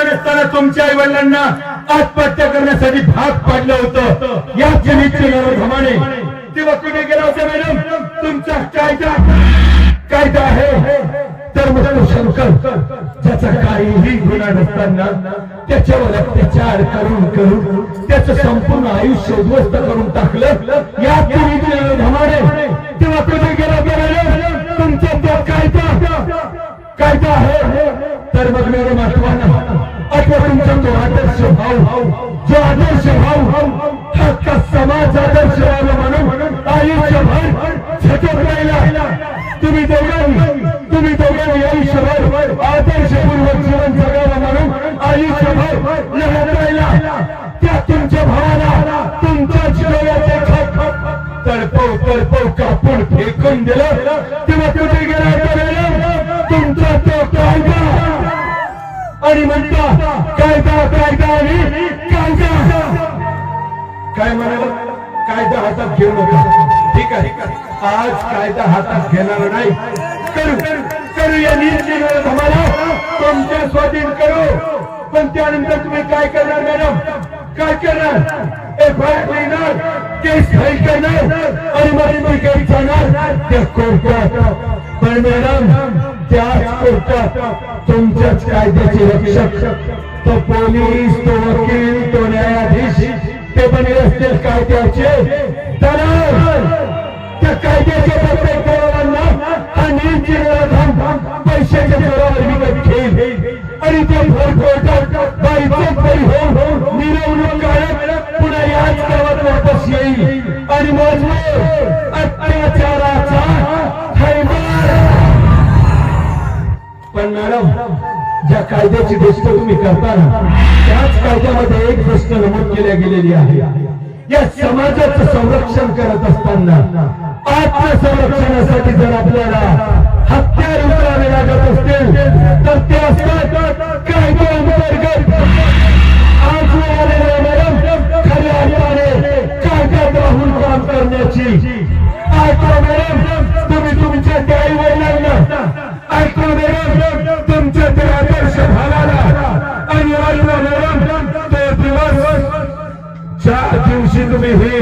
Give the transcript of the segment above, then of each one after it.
नसताना तुमच्या आई वडिलांना आत्महत्या करण्यासाठी भाग पाडलं होतं या घमाने तेव्हा कुठे गेला होता मॅडम? तुमचा कायदा आहे तर मग शंकर ज्याचा काहीही गुन्हा नसताना त्याच्यावर अत्याचार करून त्याचं संपूर्ण आयुष्य उद्ध्वस्त करून टाकलं या घमाने तेव्हा कुठे गेला होता मॅडम? तुमचा तो कायदा आहे तर मग मॅडम आठवा तुमचा तो आदर्श भाऊ जो आदर्श भाऊ हक्का समाज आदर्श व्हावा म्हणून आयुष्यभर झटत राहिला. तुम्ही दोघांनी आयुष्यभर आदर्शपूर्वक जीवन जगावं म्हणून आयुष्यभर लढत राहिला. त्या तुमच्या भावाला तुमच्या जीवनाचे तडपव कापून फेकून दिलं तेव्हा कुठे गेला तुमचा तो कायदा आणि म्हणता कायदा आणि कायदा काय म्हणाल? कायदा हातात घेऊ नका. ठीक आहे आज कायदा हातात घेणार नाही. करू या आम्हाला तुमच्या स्वाधीन करू. पण त्यानंतर तुम्ही काय करणार मॅडम? काय करणार? FIR लिहिणार, केस फाईल करणार आणि मग काही जाणार त्या कोर्टात. पण मॅडम त्याच कोर्टात तुमच्याच कायद्याचे रक्षक तो पोलीस तो वकील तो न्यायाधीश ते पण असतील कायद्याचे दलाल. त्या कायद्याच्या प्रत्येक दलालांना हा निर्जीव पैशाच्या जोरावर विकत घेईल आणि ते भरकोटात बाईचोपरी होऊन मिरवणूक काढत पुन्हा याच गावात वापस येईल आणि मजबूर अत्याचाराचा थैमान. पण मॅडम ज्या कायद्याची गोष्ट तुम्ही करताना त्याच कायद्यामध्ये एक गोष्ट नमूद केल्या गेलेली आहे. या समाजाचं संरक्षण करत असताना आत्मसंरक्षणासाठी जर आपल्याला हत्यार उचलावे लागत असतील तर ते असतात कायद्याअंतर्गत. आज मॅडम खऱ्या अर्थाने कायद्यात राहून काम करण्याची ऐकू मॅडम तुम्ही तुमच्या त्या आई वडिलांना ऐकू मॅडम तुमच्या त्या आदर्श भावाला आणि मॅडम तो दिवस ज्या दिवशी तुम्ही ही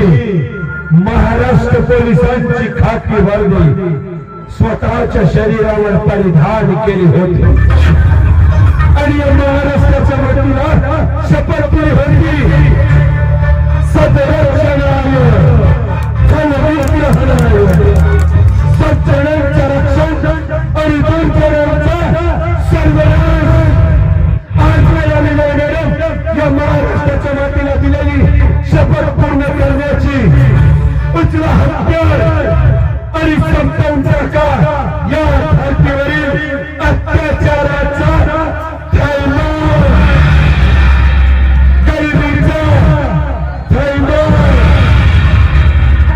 महाराष्ट्र पोलिसांची खाकी वर्दी स्वतःच्या शरीरावर परिधान केली होती आणि या महाराष्ट्राच्या वतीला शपथ केली होती सदरक्षणाय धनविग्रहणाय सज्जनांचं रक्षण आणि दुर्जनांचा सर्वनाश. आज मॅडम या महाराष्ट्राच्या वतीला दिलेली शपथ पूर्ण करण्याची उचला हत्यार आणि संपवून टाका या धर्तीवरील अत्याचाराचा थैमान, गरिबीचा थैमान,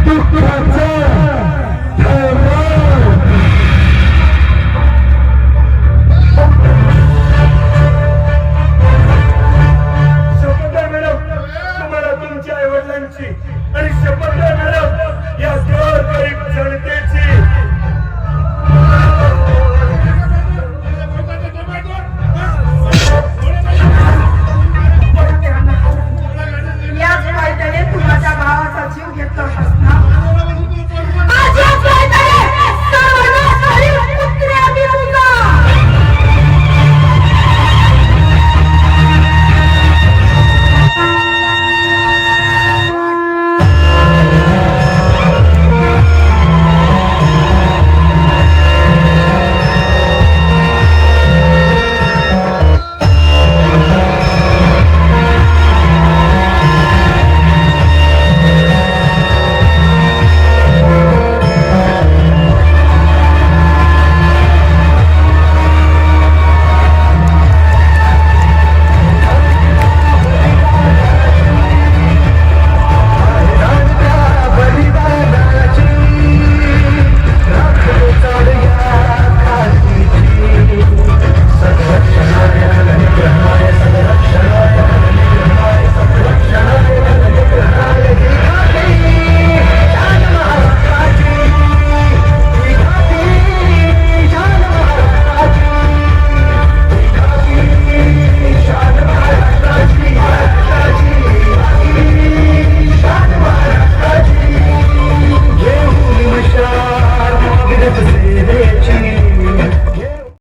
दुःखाचा थैमान. शपथ आहे मॅडम तुम्हाला तुमच्या आई वडिलांची आणि शपथ आहे मॅडम या गरीब जनते